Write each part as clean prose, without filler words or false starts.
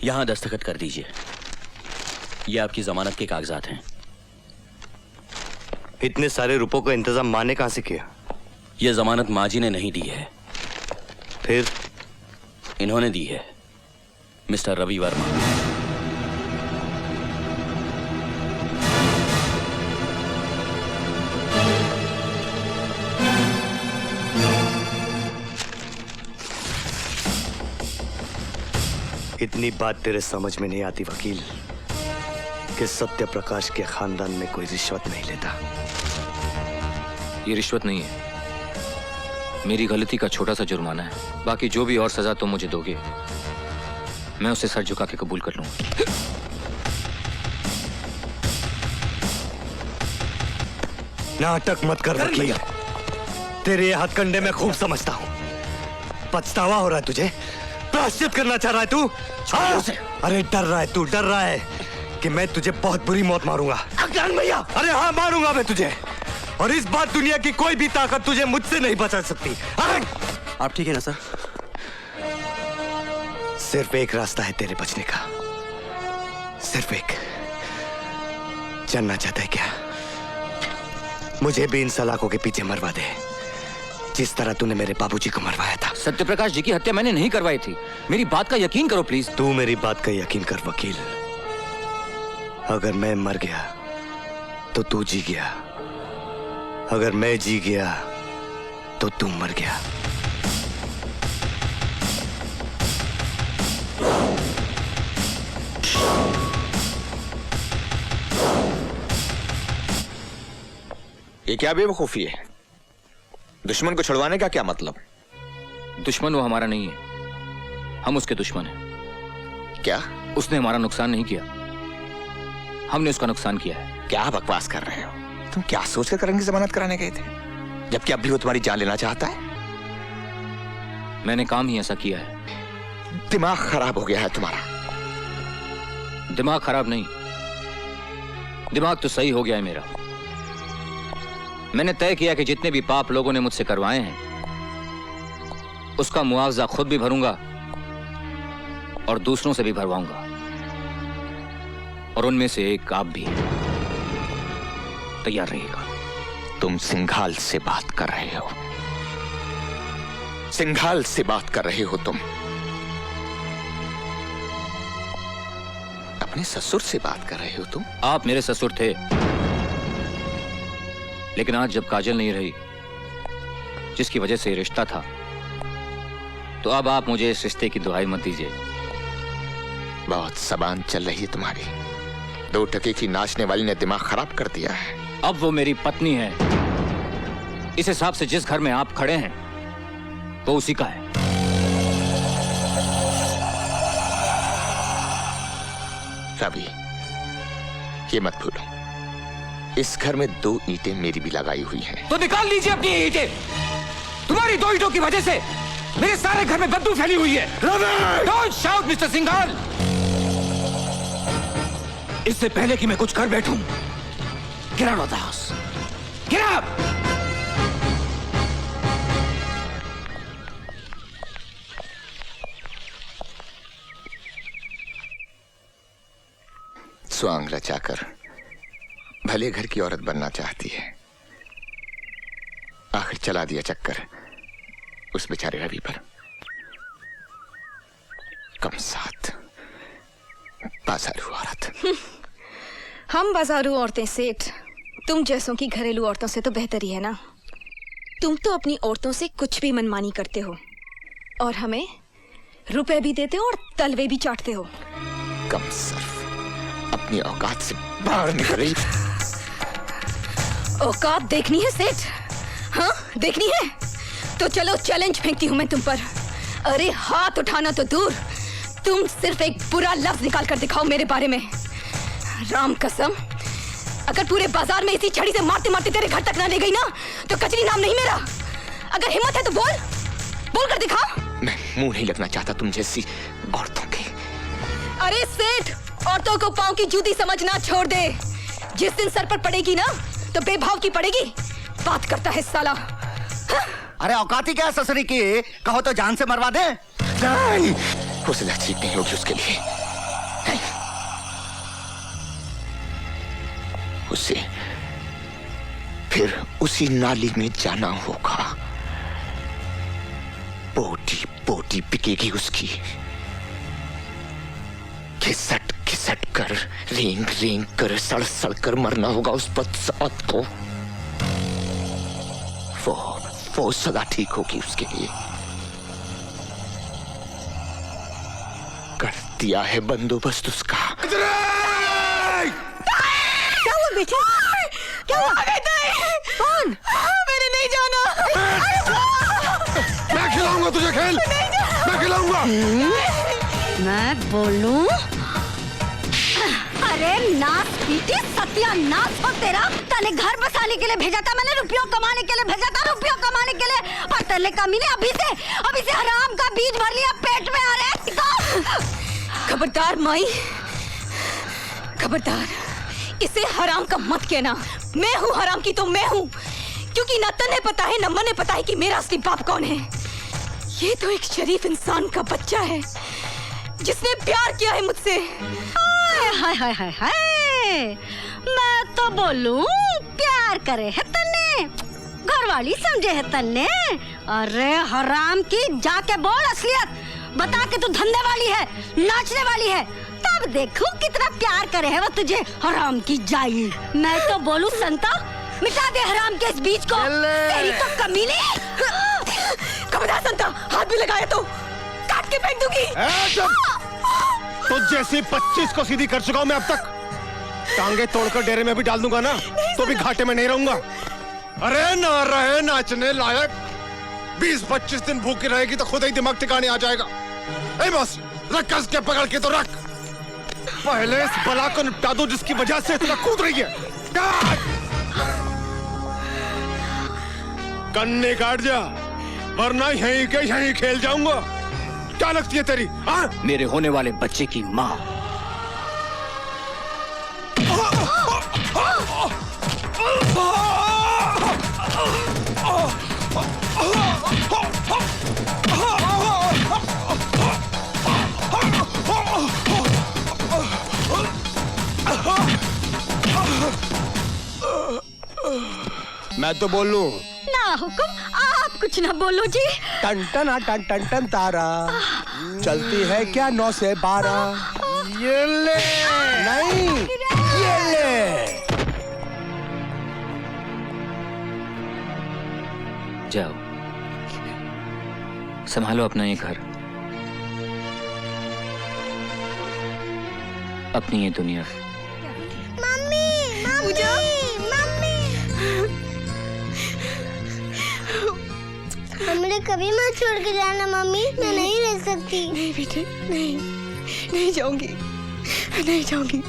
यहां दस्तखत कर दीजिए। ये आपकी जमानत के कागजात हैं। इतने सारे रुपयों का इंतजाम माँ ने कहां से किया? यह जमानत माँ जी ने नहीं दी है, फिर इन्होंने दी है, मिस्टर रवि वर्मा। इतनी बात तेरे समझ में नहीं आती वकील कि सत्य प्रकाश के खानदान में कोई रिश्वत नहीं लेता। ये रिश्वत नहीं है, मेरी गलती का छोटा सा जुर्माना है। बाकी जो भी और सजा तुम मुझे दोगे मैं उसे सर झुका के कबूल कर लूंगा। नाटक मत कर वकील, तेरे हथकंडे में खूब समझता हूं। पछतावा हो रहा है तुझे? प्रायश्चित करना चाह रहा है तू? अरे डर रहा है तू, डर रहा है कि मैं तुझे बहुत बुरी मौत मारूंगा। भैया, अरे हाँ मारूंगा मैं तुझे, और इस बात दुनिया की कोई भी ताकत तुझे मुझसे नहीं बचा सकती। आप ठीक है ना सर? सिर्फ एक रास्ता है तेरे बचने का, सिर्फ एक। जानना चाहता है क्या? मुझे भी इन सलाखों के पीछे मरवा दे, जिस तरह तूने मेरे बाबूजी को मरवाया था। सत्यप्रकाश जी की हत्या मैंने नहीं करवाई थी, मेरी बात का यकीन करो प्लीज। तू मेरी बात का यकीन कर वकील। अगर मैं मर गया तो तू जी गया, अगर मैं जी गया तो तू मर गया। ये क्या बेवकूफी है? दुश्मन को छुड़वाने का क्या मतलब? दुश्मन वो हमारा नहीं है, हम उसके दुश्मन हैं। क्या? उसने हमारा नुकसान नहीं किया, हमने उसका नुकसान किया है। क्या बकवास कर रहे हो? तुम क्या सोचकर करण की जमानत कराने गए थे, जबकि अब भी वो तुम्हारी जान लेना चाहता है? मैंने काम ही ऐसा किया है। दिमाग खराब हो गया है तुम्हारा। दिमाग खराब नहीं, दिमाग तो सही हो गया है मेरा। मैंने तय किया कि जितने भी पाप लोगों ने मुझसे करवाए हैं उसका मुआवजा खुद भी भरूंगा और दूसरों से भी भरवाऊंगा, और उनमें से एक आप भी। तैयार रहिएगा। तुम सिंघाल से बात कर रहे हो, सिंघाल से बात कर रहे हो तुम। अपने ससुर से बात कर रहे हो तुम। आप मेरे ससुर थे, लेकिन आज जब काजल नहीं रही जिसकी वजह से रिश्ता था, तो अब आप मुझे इस रिश्ते की दुहाई मत दीजिए। बहुत जबान चल रही है तुम्हारी। 2 टके की नाचने वाली ने दिमाग खराब कर दिया है। अब वो मेरी पत्नी है, इस हिसाब से जिस घर में आप खड़े हैं वो उसी का है। रवि, ये मत भूलो, इस घर में 2 ईंटें मेरी भी लगाई हुई हैं। तो निकाल लीजिए अपनी ईंटें। तुम्हारी 2 ईंटों की वजह से मेरे सारे घर में बदबू फैली हुई है। Don't shout mister Singhal. इससे पहले कि मैं कुछ कर बैठूं, get out of the house. Get out! स्वांग रचाकर भले घर की औरत बनना चाहती है, आखिर चला दिया चक्कर उस बेचारे रवि पर। कम साथ बाजारू औरत। हम बाजारू औरतें सेठ, तुम जैसों की घरेलू औरतों से तो बेहतर ही है ना। तुम तो अपनी औरतों से कुछ भी मनमानी करते हो और हमें रुपए भी देते हो और तलवे भी चाटते हो। कम सर्फ, अपनी औकात से बाहर निकली। औकात देखनी है सेठ? हाँ देखनी है तो चलो चैलेंज फेंकती हूँ मैं तुम पर। अरे हाथ उठाना तो दूर, तुम सिर्फ एक बुरा लफ्ज निकाल कर दिखाओ मेरे बारे में। राम कसम, अगर पूरे बाजार में इसी छड़ी से मारते मारते तेरे घर तक ना ले गई ना तो कचरी नाम नहीं मेरा। अगर हिम्मत है तो बोल, बोल कर दिखा। मैं मुंह नहीं लगना चाहता तुम जैसी औरतों के। अरे सेठ, औरतों को पांव की जूती समझना छोड़ दे। जिस दिन सर पर पड़ेगी ना तो बेभाव की पड़ेगी। बात करता है साला। अरे औकाती क्या ससुरी की, कहो तो जान से मरवा दे। नहीं, हौसला ठीक नहीं होगी उसके लिए। उसे फिर उसी नाली में जाना होगा। बोटी बोटी बिकेगी उसकी। घिसट घिसट कर, रेंग रेंग कर, सड़ सड़ कर मरना होगा उस बदसौत को। वो सदा ठीक होगी उसके लिए। कर दिया है बंदोबस्त उसका। क्या हुआ बेटा? क्या हुआ? कौन? मैंने नहीं जाना। मैं खिलाऊंगा तुझे खेल, मैं खिलाऊंगा। मैं बोलूं? अरे नाथ पीटी, सत्यानाश हो तेरा। तने घर बसाने के लिए भेजा था मैंने, रुपयों कमाने के लिए भेजा था, रुपयों कमाने के लिए। पर तेरे कमीने अभी से हराम का बीज भर लिया पेट में। अरे खबरदार माई, खबरदार, इसे हराम का मत कहना। मैं हूँ हराम की तो मैं हूँ, क्योंकि न तन्हे पता है न मने पता है कि मेरा असली बाप कौन है। ये तो एक शरीफ इंसान का बच्चा है जिसने प्यार किया है मुझसे। हाय हाय हाय हाय, मैं तो बोलूं प्यार करे है तन्ने, घरवाली समझे है तन्ने। अरे हराम की, जाके बोल असलियत बता के तू धंधे वाली है, नाचने वाली है, तब देखूं कितना प्यार करे है वो तुझे। हराम की जाई, मैं तो बोलूं संता, मिटा दे हराम के इस बीज को। तेरी तो कमीने। खबरदार संता, हाथ भी लगाया तो काट के फेंक दूंगी। तो जैसे 25 को सीधी कर चुका हूं मैं अब तक। टांगे तोड़कर डेरे में भी डाल दूंगा ना तो भी घाटे में नहीं रहूंगा। अरे ना रहे नाचने लायक, 20-25 दिन भूखी रहेगी तो खुद ही दिमाग ठिकाने आ जाएगा। ए बस, रख कस के पकड़ के तो रख। पहले इस बला को निपटा दो जिसकी वजह से इतना कूद रही है। कन्ने काट जा, वरना यहीं के यहीं खेल जाऊंगा। क्या लगती है तेरी? हाँ? मेरे होने वाले बच्चे की माँ। मैं तो बोल लूं। ना हुक्म, आप कुछ ना बोलो जी। टन टन टन टन टन तारा चलती है क्या 9 से 12? ये ले। नहीं, ये ले। जाओ, संभालो अपना ये घर, अपनी ये दुनिया। पूजा, हमें कभी मत छोड़ के जाना मम्मी, मैं नहीं रह सकती। नहीं बेटे, नहीं, नहीं जाऊंगी, नहीं जाऊंगी,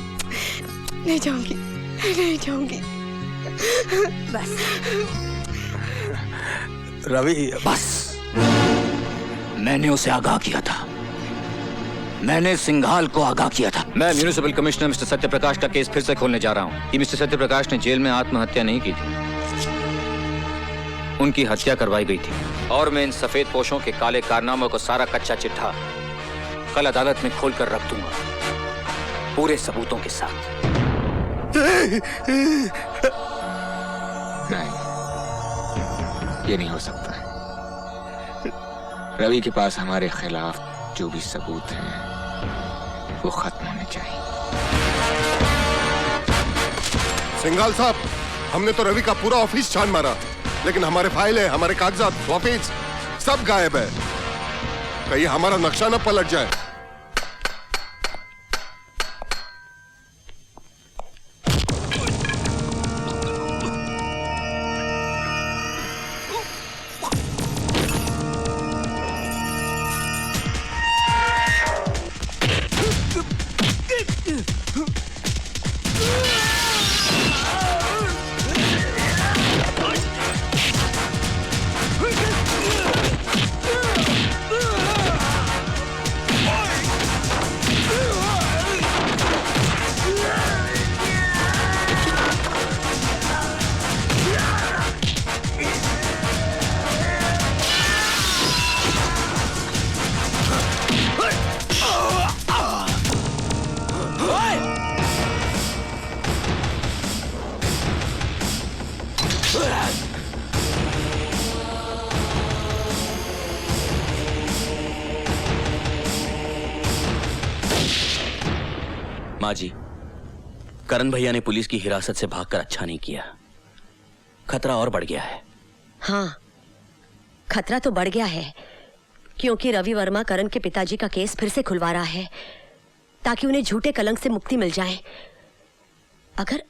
नहीं जाऊंगी, नहीं जाऊंगी। बस रवि, बस, मैंने उसे आगाह किया था, मैंने सिंघाल को आगाह किया था। मैं म्युनिसिपल कमिश्नर मिस्टर सत्यप्रकाश का केस फिर से खोलने जा रहा हूँ कि मिस्टर सत्यप्रकाश ने जेल में आत्महत्या नहीं की थी, उनकी हत्या करवाई गई थी। और मैं इन सफेद पोशों के काले कारनामों को सारा कच्चा चिट्ठा कल अदालत में खोलकर रख दूंगा, पूरे सबूतों के साथ। नहीं, ये नहीं हो सकता। रवि के पास हमारे खिलाफ जो भी सबूत हैं वो खत्म होने चाहिए। सिंघाल साहब, हमने तो रवि का पूरा ऑफिस छान मारा, लेकिन हमारे फाइल है, हमारे कागजात, ऑफिस सब गायब है। कहीं हमारा नक्शा न पलट जाए। माँ जी, करण भैया ने पुलिस की हिरासत से भागकर अच्छा नहीं किया। खतरा और बढ़ गया है। हाँ, खतरा तो बढ़ गया है, क्योंकि रवि वर्मा करण के पिताजी का केस फिर से खुलवा रहा है ताकि उन्हें झूठे कलंक से मुक्ति मिल जाए। अगर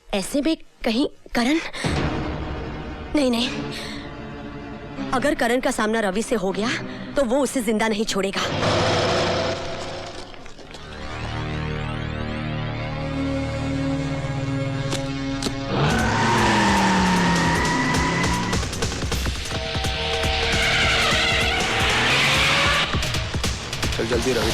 ऐसे में कहीं करण नहीं, अगर करण का सामना रवि से हो गया तो वो उसे जिंदा नहीं छोड़ेगा। चल जल्दी रवि।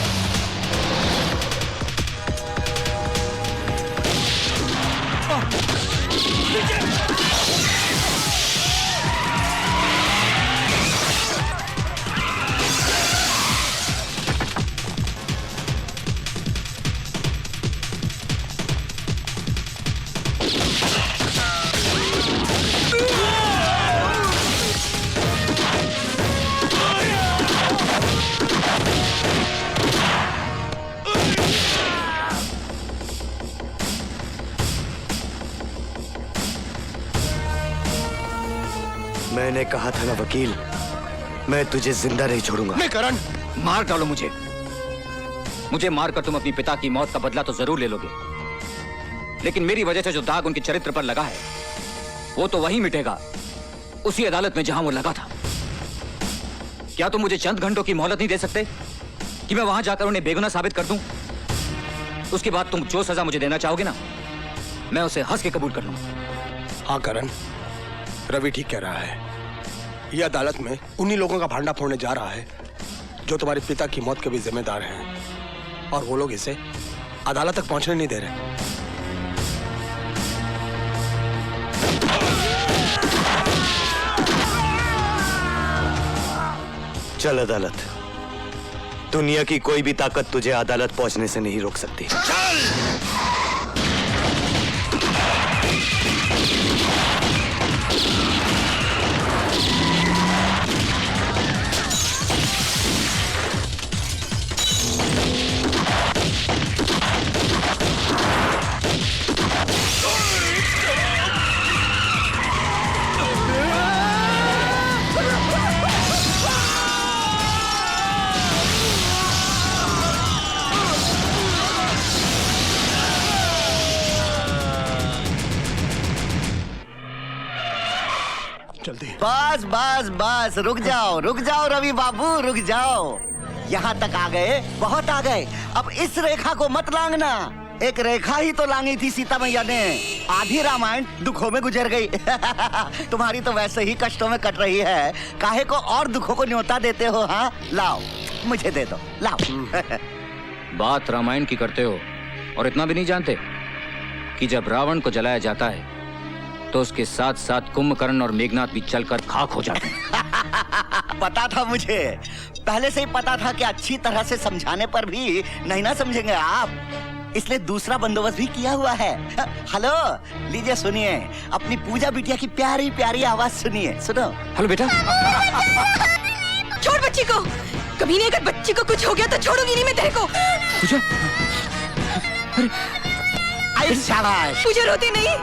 मैंने कहा था ना वकील, मैं तुझे जिंदा नहीं छोड़ूंगा। नहीं करण, मार डालो मुझे मारकर तुम अपनी पिता की मौत का बदला तो जरूर ले लोगे, लेकिन मेरी वजह से जो दाग उनके चरित्र पर लगा है वो तो वहीं मिटेगा, उसी अदालत में जहां वो लगा था। क्या तुम मुझे चंद घंटों की मोहलत नहीं दे सकते कि मैं वहां जाकर उन्हें बेगुनाह साबित कर दूं? उसके बाद तुम जो सजा मुझे देना चाहोगे ना, मैं उसे हंस के कबूल कर लूंगा। हाँ करण, रवि ठीक कह रहा है। ये अदालत में उन्हीं लोगों का भांडा फोड़ने जा रहा है जो तुम्हारे पिता की मौत के भी जिम्मेदार हैं, और वो लोग इसे अदालत तक पहुंचने नहीं दे रहे। चल अदालत। दुनिया की कोई भी ताकत तुझे अदालत पहुंचने से नहीं रोक सकती। जल्दी। बस बस बस, रुक जाओ रवि बाबू, रुक जाओ। यहाँ तक आ गए, बहुत आ गए। अब इस रेखा को मत लांघना। एक रेखा ही तो लांगी थी सीता मैया ने। आधी रामायण दुखों में गुजर गई। तुम्हारी तो वैसे ही कष्टों में कट रही है, काहे को और दुखों को न्योता देते हो? हाँ लाओ, मुझे दे दो, लाओ। बात रामायण की करते हो और इतना भी नहीं जानते कि जब रावण को जलाया जाता है तो उसके साथ साथ कुंभकर्ण और मेघनाथ भी चलकर खाक हो जाते हैं। पता था मुझे, पहले से ही पता था कि अच्छी तरह से समझाने पर भी नहीं ना समझेंगे आप, इसलिए दूसरा बंदोबस्त भी किया हुआ है। हेलो, लीजिए सुनिए, अपनी पूजा बिटिया की प्यारी प्यारी आवाज सुनिए, सुनो। हेलो बेटा। छोड़ बच्ची को, कभी नहीं, अगर बच्ची को कुछ हो गया तो छोड़ूंगी नहीं मैं तेरे को। पूजा, शाबाश। पूजा रोती नहीं।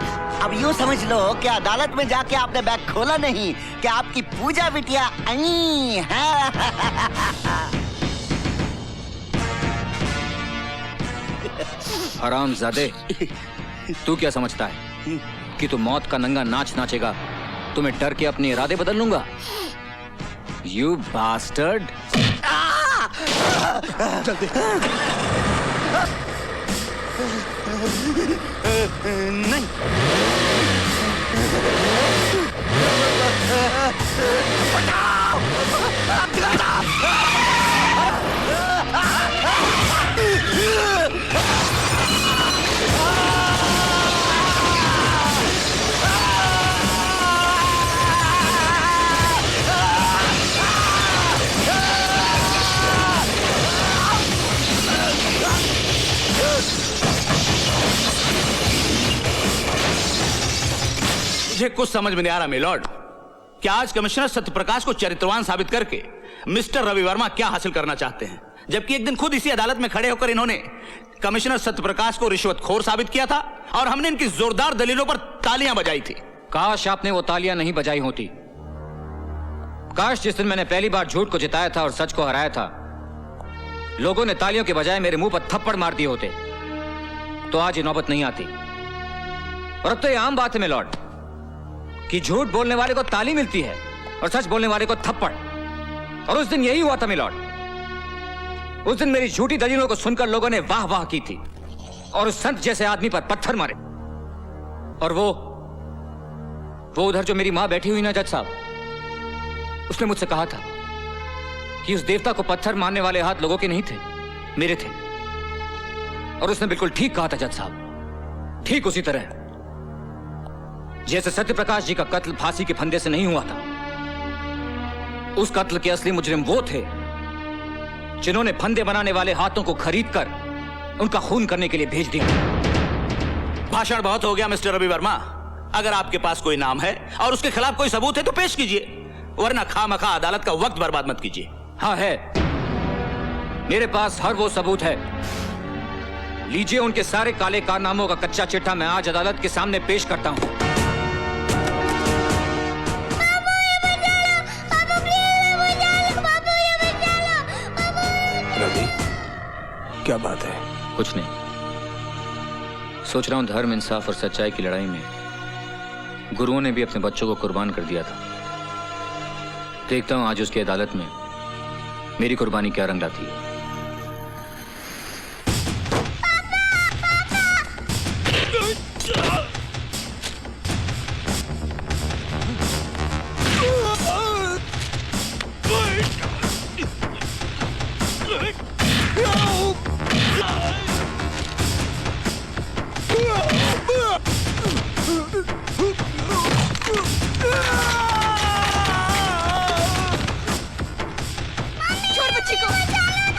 अब यूँ समझ लो कि अदालत में जाके आपने बैग खोला नहीं, कि आपकी पूजा बिटिया आई है। हरामजादे, तू क्या समझता है कि तू मौत का नंगा नाच नाचेगा तो मैं डर के अपने इरादे बदल लूंगा? You bastard. जल्दी। नहीं, मुझे कुछ समझ में नहीं आ रहा मिलॉर्ड, कि आज कमिश्नर सत्यप्रकाश को चरित्रवान साबित करके मिस्टर रवि वर्मा क्या हासिल करना चाहते हैं? जबकि एक दिन खुद इसी अदालत में खड़े होकर इन्होंने कमिश्नर सत्यप्रकाश को रिश्वतखोर साबित किया था और हमने इनकी जोरदार दलीलों पर तालियां बजाई थी। काश आपने वो तालियां नहीं बजाई होती। काश जिस दिन मैंने पहली बार झूठ को जिताया था और सच को हराया था, लोगों ने तालियों के बजाय मेरे मुंह पर थप्पड़ मार दिए होते, तो आज ये नौबत नहीं आती। और अब तो ये आम बात है मिलॉर्ड कि झूठ बोलने वाले को ताली मिलती है और सच बोलने वाले को थप्पड़। और उस दिन यही हुआ था मिलॉर्ड। उस दिन मेरी झूठी दलीलों को सुनकर लोगों ने वाह वाह की थी और उस संत जैसे आदमी पर पत्थर मारे। और वो उधर जो मेरी मां बैठी हुई ना जज साहब, उसने मुझसे कहा था कि उस देवता को पत्थर मारने वाले हाथ लोगों के नहीं थे, मेरे थे। और उसने बिल्कुल ठीक कहा था जज साहब, ठीक उसी तरह जैसे सत्यप्रकाश जी का कत्ल फांसी के फंदे से नहीं हुआ था। उस कत्ल के असली मुजरिम वो थे जिन्होंने फंदे बनाने वाले हाथों को खरीदकर उनका खून करने के लिए भेज दिया। भाषण बहुत हो गया मिस्टर रवि वर्मा। अगर आपके पास कोई नाम है और उसके खिलाफ कोई सबूत है तो पेश कीजिए, वरना खामखा अदालत का वक्त बर्बाद मत कीजिए। हाँ है, मेरे पास हर वो सबूत है। लीजिए उनके सारे काले कारनामों का कच्चा चिट्ठा मैं आज अदालत के सामने पेश करता हूं। रवि, क्या बात है? कुछ नहीं, सोच रहा हूं धर्म, इंसाफ और सच्चाई की लड़ाई में गुरुओं ने भी अपने बच्चों को कुर्बान कर दिया था। देखता हूं आज उसकी अदालत में मेरी कुर्बानी क्या रंग लाती है।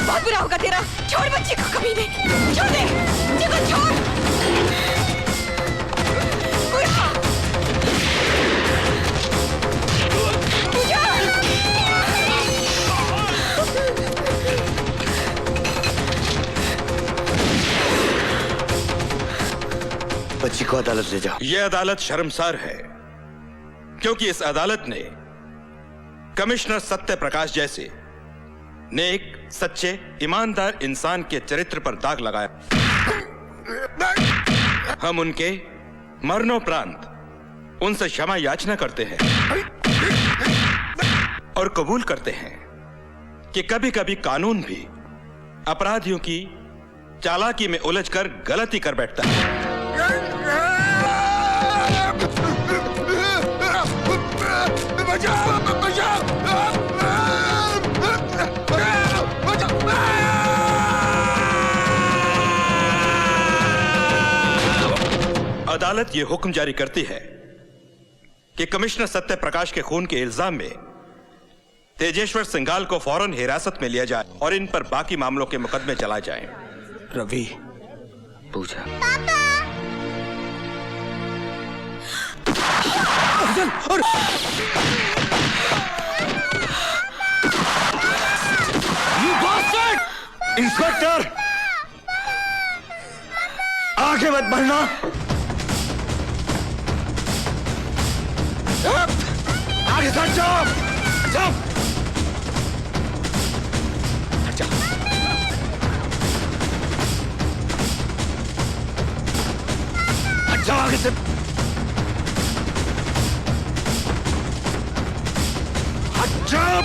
बहुत बुरा होगा तेरा। छोड़ बच्ची को, कभी नहीं। छोड़ दे बच्ची को, छोड़। बुरा। बच्ची को अदालत ले जाओ। यह अदालत शर्मसार है क्योंकि इस अदालत ने कमिश्नर सत्य प्रकाश जैसे नेक, सच्चे, ईमानदार इंसान के चरित्र पर दाग लगाया। हम उनके मरणोपरांत उनसे क्षमा याचना करते हैं और कबूल करते हैं कि कभी कभी कानून भी अपराधियों की चालाकी में उलझकर गलती कर बैठता है। अदालत यह हुक्म जारी करती है कि कमिश्नर सत्य प्रकाश के खून के इल्जाम में तेजेश्वर सिंघाल को फौरन हिरासत में लिया जाए और इन पर बाकी मामलों के मुकदमे चलाए जाएं। रवि, पूछा इंस्पेक्टर, आगे मत बढ़ना। आगे सट जाओ। जाओ। हट जाओ। हट जाओ आगे से। हट जाओ।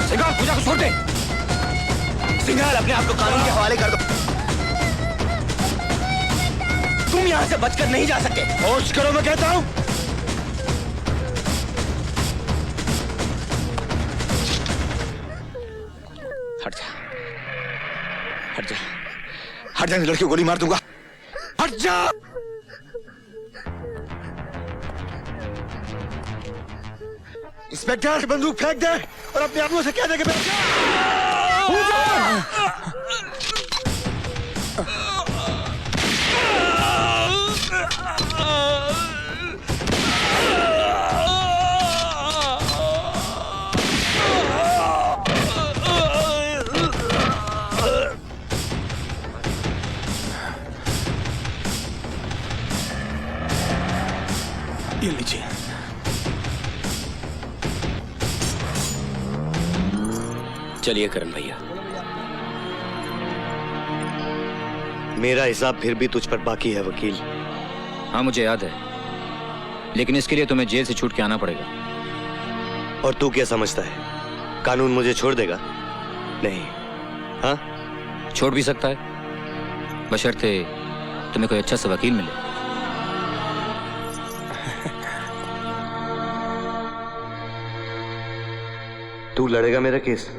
सिंघाल, पूजा को छोड़ दे। सिंघाल, अपने आप को कानून के हवाले कर दो। तुम यहां से बचकर नहीं जा सकते। होश करो, मैं कहता हूं। हट जा, हट जा, हट जा, लड़की को गोली मार दूंगा। हट जा। इंस्पेक्टर, बंदूक फेंक दे और अपने आदमियों से कह दे कि चलिए करण भैया। मेरा हिसाब फिर भी तुझ पर बाकी है वकील। हाँ मुझे याद है, लेकिन इसके लिए तुम्हें जेल से छूट के आना पड़ेगा। और तू क्या समझता है, कानून मुझे छोड़ देगा? नहीं। हाँ, छोड़ भी सकता है, बशर्ते तुम्हें कोई अच्छा सा वकील मिले। तू लड़ेगा मेरा केस?